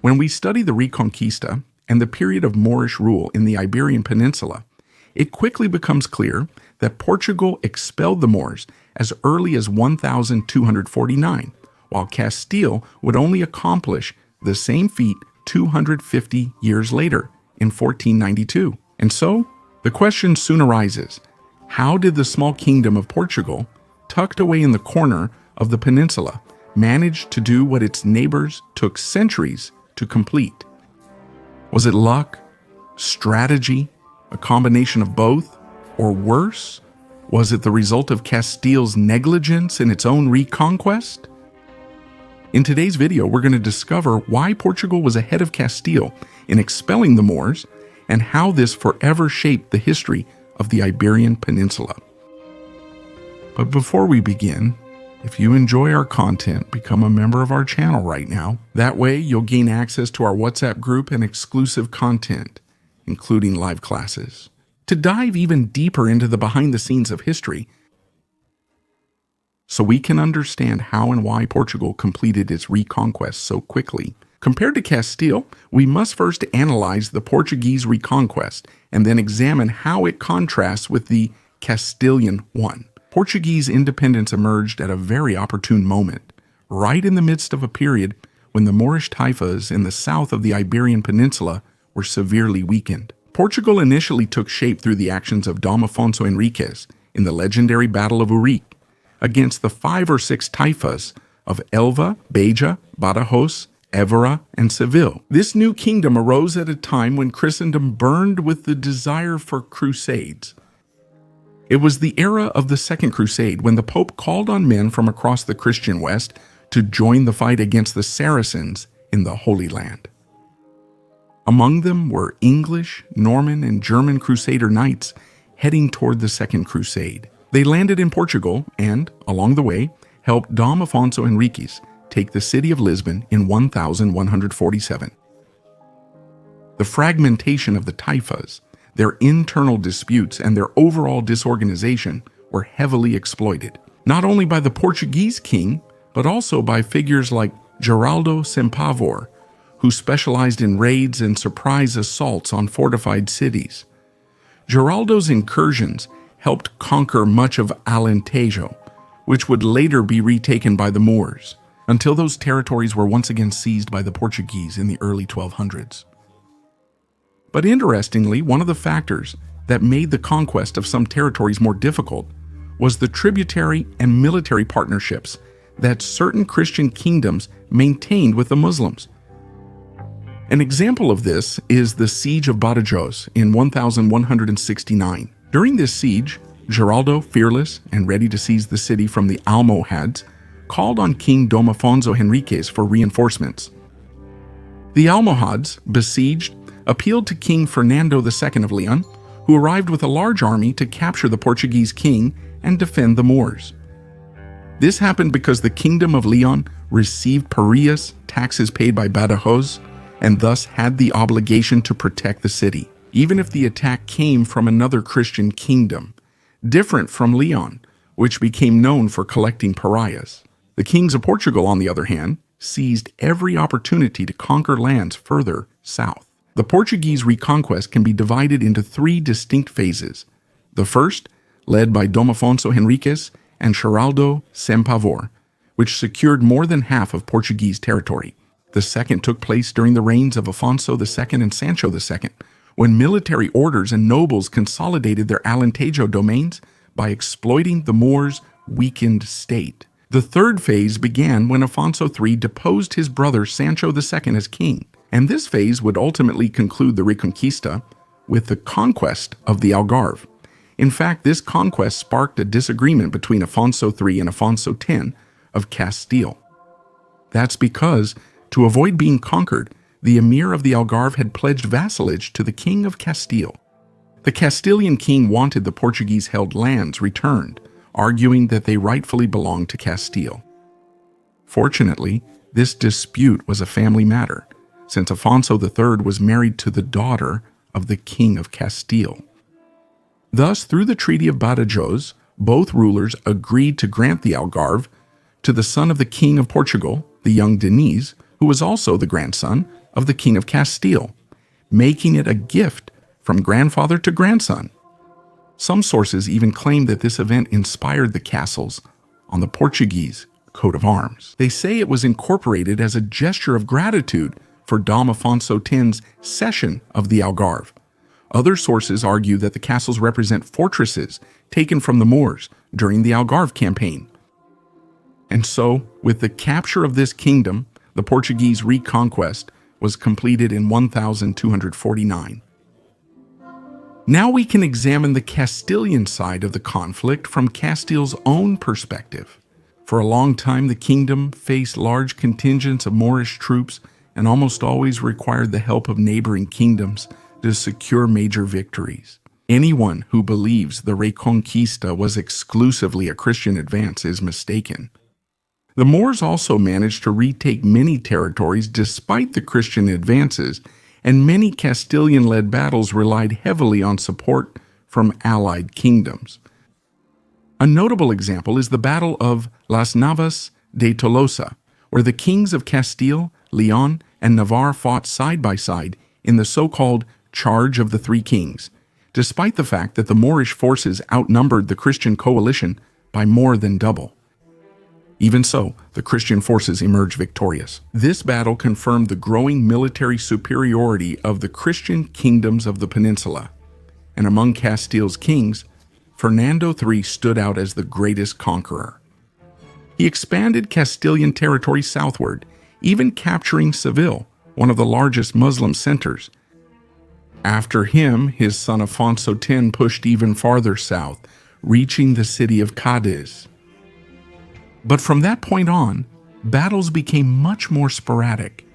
When we study the Reconquista and the period of Moorish rule in the Iberian Peninsula, it quickly becomes clear that Portugal expelled the Moors as early as 1249, while Castile would only accomplish the same feat 250 years later in 1492. And so, the question soon arises, how did the small kingdom of Portugal, tucked away in the corner of the peninsula, manage to do what its neighbors took centuries to complete? Was it luck, strategy, a combination of both, or worse, was it the result of Castile's negligence in its own reconquest? In today's video, we're going to discover why Portugal was ahead of Castile in expelling the Moors and how this forever shaped the history of the Iberian Peninsula. But before we begin, if you enjoy our content, become a member of our channel right now. That way, you'll gain access to our WhatsApp group and exclusive content, including live classes. To dive even deeper into the behind the scenes of history, so we can understand how and why Portugal completed its reconquest so quickly. Compared to Castile, we must first analyze the Portuguese reconquest and then examine how it contrasts with the Castilian one. Portuguese independence emerged at a very opportune moment, right in the midst of a period when the Moorish taifas in the south of the Iberian Peninsula were severely weakened. Portugal initially took shape through the actions of Dom Afonso Henriques in the legendary Battle of Urique against the 5 or 6 taifas of Elva, Beja, Badajoz, Évora, and Seville. This new kingdom arose at a time when Christendom burned with the desire for crusades. It was the era of the Second Crusade when the Pope called on men from across the Christian West to join the fight against the Saracens in the Holy Land. Among them were English, Norman, and German Crusader knights heading toward the Second Crusade. They landed in Portugal and, along the way, helped Dom Afonso Henriques take the city of Lisbon in 1147. The fragmentation of the taifas, their internal disputes, and their overall disorganization were heavily exploited, not only by the Portuguese king, but also by figures like Geraldo Sempavor, who specialized in raids and surprise assaults on fortified cities. Geraldo's incursions helped conquer much of Alentejo, which would later be retaken by the Moors, until those territories were once again seized by the Portuguese in the early 1200s. But interestingly, one of the factors that made the conquest of some territories more difficult was the tributary and military partnerships that certain Christian kingdoms maintained with the Muslims. An example of this is the Siege of Badajoz in 1169. During this siege, Geraldo, fearless and ready to seize the city from the Almohads, called on King Dom Afonso Henriques for reinforcements. The Almohads, besieged, appealed to King Fernando II of Leon, who arrived with a large army to capture the Portuguese king and defend the Moors. This happened because the Kingdom of Leon received parias, taxes paid by Badajoz, and thus had the obligation to protect the city, even if the attack came from another Christian kingdom, different from Leon, which became known for collecting pariahs. The kings of Portugal, on the other hand, seized every opportunity to conquer lands further south. The Portuguese reconquest can be divided into 3 distinct phases. The first, led by Dom Afonso Henriques and Geraldo Sempavor, which secured more than half of Portuguese territory. The second took place during the reigns of Afonso II and Sancho II, when military orders and nobles consolidated their Alentejo domains by exploiting the Moors' weakened state. The third phase began when Afonso III deposed his brother Sancho II as king, and this phase would ultimately conclude the Reconquista with the conquest of the Algarve. In fact, this conquest sparked a disagreement between Afonso III and Afonso X of Castile. That's because, to avoid being conquered, the emir of the Algarve had pledged vassalage to the king of Castile. The Castilian king wanted the Portuguese-held lands returned, arguing that they rightfully belonged to Castile. Fortunately, this dispute was a family matter, since Afonso III was married to the daughter of the king of Castile. Thus, through the Treaty of Badajoz, both rulers agreed to grant the Algarve to the son of the king of Portugal, the young Denis, who was also the grandson of the King of Castile, making it a gift from grandfather to grandson. Some sources even claim that this event inspired the castles on the Portuguese coat of arms. They say it was incorporated as a gesture of gratitude for Dom Afonso X's cession of the Algarve. Other sources argue that the castles represent fortresses taken from the Moors during the Algarve campaign. And so, with the capture of this kingdom, the Portuguese reconquest was completed in 1249. Now we can examine the Castilian side of the conflict from Castile's own perspective. For a long time, the kingdom faced large contingents of Moorish troops and almost always required the help of neighboring kingdoms to secure major victories. Anyone who believes the Reconquista was exclusively a Christian advance is mistaken. The Moors also managed to retake many territories despite the Christian advances, and many Castilian-led battles relied heavily on support from allied kingdoms. A notable example is the Battle of Las Navas de Tolosa, where the kings of Castile, Leon, and Navarre fought side by side in the so-called Charge of the Three Kings, despite the fact that the Moorish forces outnumbered the Christian coalition by more than double. Even so, the Christian forces emerged victorious. This battle confirmed the growing military superiority of the Christian kingdoms of the peninsula, and among Castile's kings, Fernando III stood out as the greatest conqueror. He expanded Castilian territory southward, even capturing Seville, one of the largest Muslim centers. After him, his son Afonso X pushed even farther south, reaching the city of Cadiz. But from that point on, battles became much more sporadic,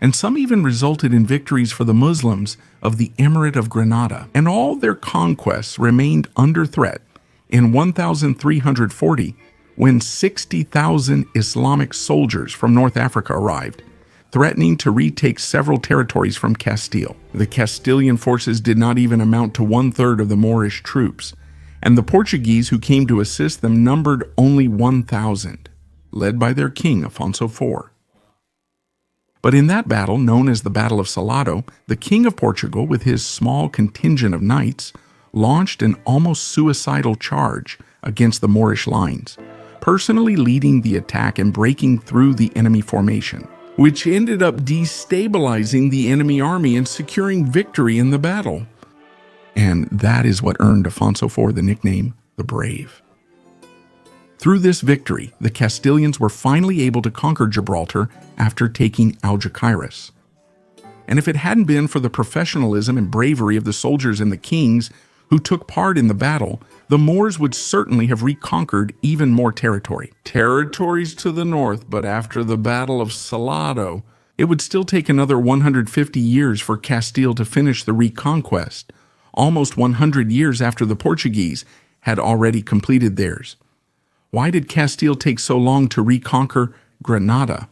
and some even resulted in victories for the Muslims of the Emirate of Granada, and all their conquests remained under threat in 1340 when 60,000 Islamic soldiers from North Africa arrived, threatening to retake several territories from Castile. The Castilian forces did not even amount to one-third of the Moorish troops, and the Portuguese who came to assist them numbered only 1,000, led by their king, Afonso IV. But in that battle, known as the Battle of Salado, the king of Portugal, with his small contingent of knights, launched an almost suicidal charge against the Moorish lines, personally leading the attack and breaking through the enemy formation, which ended up destabilizing the enemy army and securing victory in the battle. And that is what earned Afonso IV the nickname, the Brave. Through this victory, the Castilians were finally able to conquer Gibraltar after taking Algeciras. And if it hadn't been for the professionalism and bravery of the soldiers and the kings who took part in the battle, the Moors would certainly have reconquered even more territory. Territories to the north, but after the Battle of Salado, it would still take another 150 years for Castile to finish the reconquest, almost 100 years after the Portuguese had already completed theirs. Why did Castile take so long to reconquer Granada?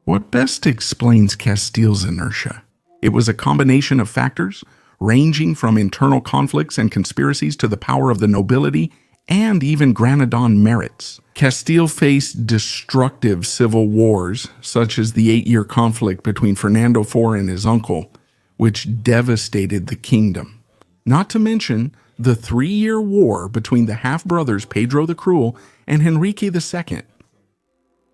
What best explains Castile's inertia? It was a combination of factors, ranging from internal conflicts and conspiracies to the power of the nobility and even Granadan merits. Castile faced destructive civil wars, such as the 8-year conflict between Fernando IV and his uncle, which devastated the kingdom. Not to mention the 3-year war between the half-brothers Pedro the Cruel and Henrique II.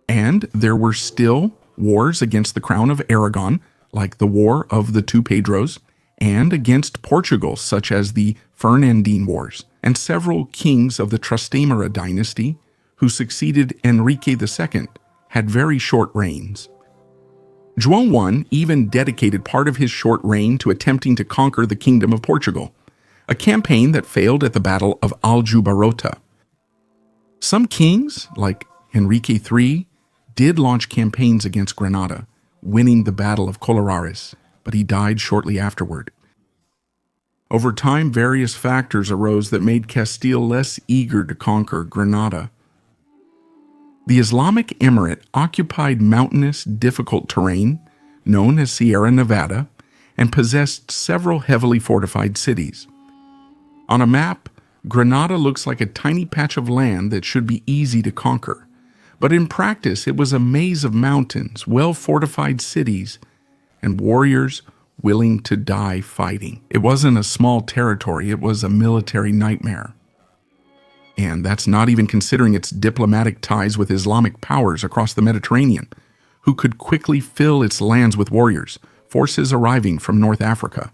And there were still wars against the crown of Aragon, like the War of the Two Pedros, and against Portugal, such as the Fernandine Wars, and several kings of the Trastamara dynasty who succeeded Henrique II had very short reigns. João I even dedicated part of his short reign to attempting to conquer the Kingdom of Portugal, a campaign that failed at the Battle of Aljubarrota. Some kings, like Henrique III, did launch campaigns against Granada, winning the Battle of Colares, but he died shortly afterward. Over time, various factors arose that made Castile less eager to conquer Granada. The Islamic Emirate occupied mountainous, difficult terrain, known as Sierra Nevada, and possessed several heavily fortified cities. On a map, Granada looks like a tiny patch of land that should be easy to conquer, but in practice it was a maze of mountains, well-fortified cities, and warriors willing to die fighting. It wasn't a small territory, it was a military nightmare. And that's not even considering its diplomatic ties with Islamic powers across the Mediterranean, who could quickly fill its lands with warriors, forces arriving from North Africa.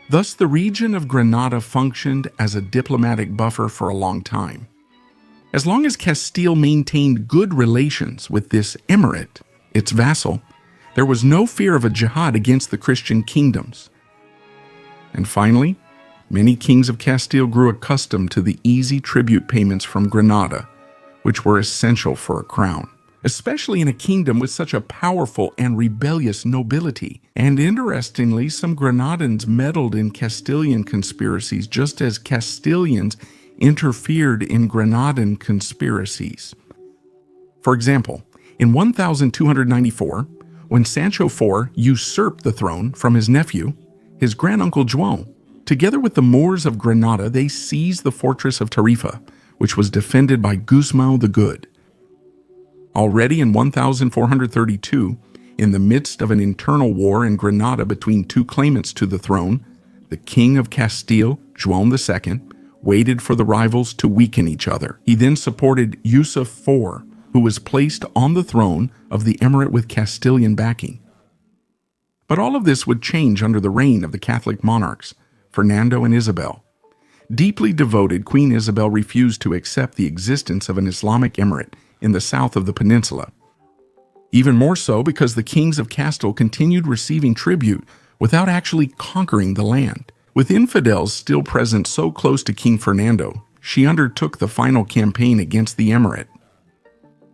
Thus, the region of Granada functioned as a diplomatic buffer for a long time. As long as Castile maintained good relations with this emirate, its vassal, there was no fear of a jihad against the Christian kingdoms. And finally, many kings of Castile grew accustomed to the easy tribute payments from Granada, which were essential for a crown, especially in a kingdom with such a powerful and rebellious nobility. And interestingly, some Granadans meddled in Castilian conspiracies, just as Castilians interfered in Granadan conspiracies. For example, in 1294, when Sancho IV usurped the throne from his nephew, his granduncle João, together with the Moors of Granada, they seized the fortress of Tarifa, which was defended by Gusmão the Good. Already in 1432, in the midst of an internal war in Granada between two claimants to the throne, the King of Castile, João II, waited for the rivals to weaken each other. He then supported Yusuf IV, who was placed on the throne of the emirate with Castilian backing. But all of this would change under the reign of the Catholic monarchs, Fernando and Isabel. Deeply devoted, Queen Isabel refused to accept the existence of an Islamic emirate in the south of the peninsula. Even more so because the kings of Castile continued receiving tribute without actually conquering the land. With infidels still present so close to King Fernando, she undertook the final campaign against the emirate.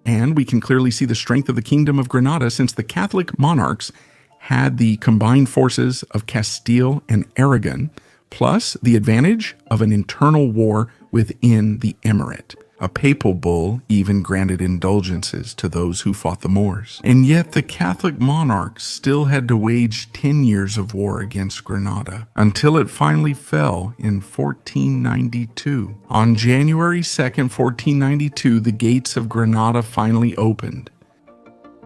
And we can clearly see the strength of the Kingdom of Granada, since the Catholic monarchs had the combined forces of Castile and Aragon, plus the advantage of an internal war within the emirate. A papal bull even granted indulgences to those who fought the Moors. And yet the Catholic monarchs still had to wage 10 years of war against Granada, until it finally fell in 1492. On January 2nd, 1492, the gates of Granada finally opened.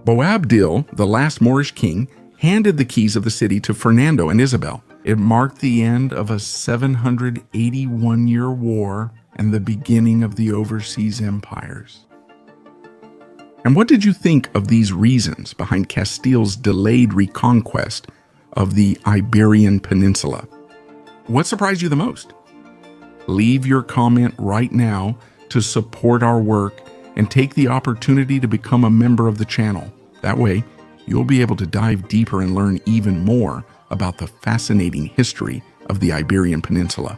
Boabdil, the last Moorish king, handed the keys of the city to Fernando and Isabel. It marked the end of a 781-year war and the beginning of the overseas empires. And what did you think of these reasons behind Castile's delayed reconquest of the Iberian Peninsula? What surprised you the most? Leave your comment right now to support our work and take the opportunity to become a member of the channel. That way, you'll be able to dive deeper and learn even more about the fascinating history of the Iberian Peninsula.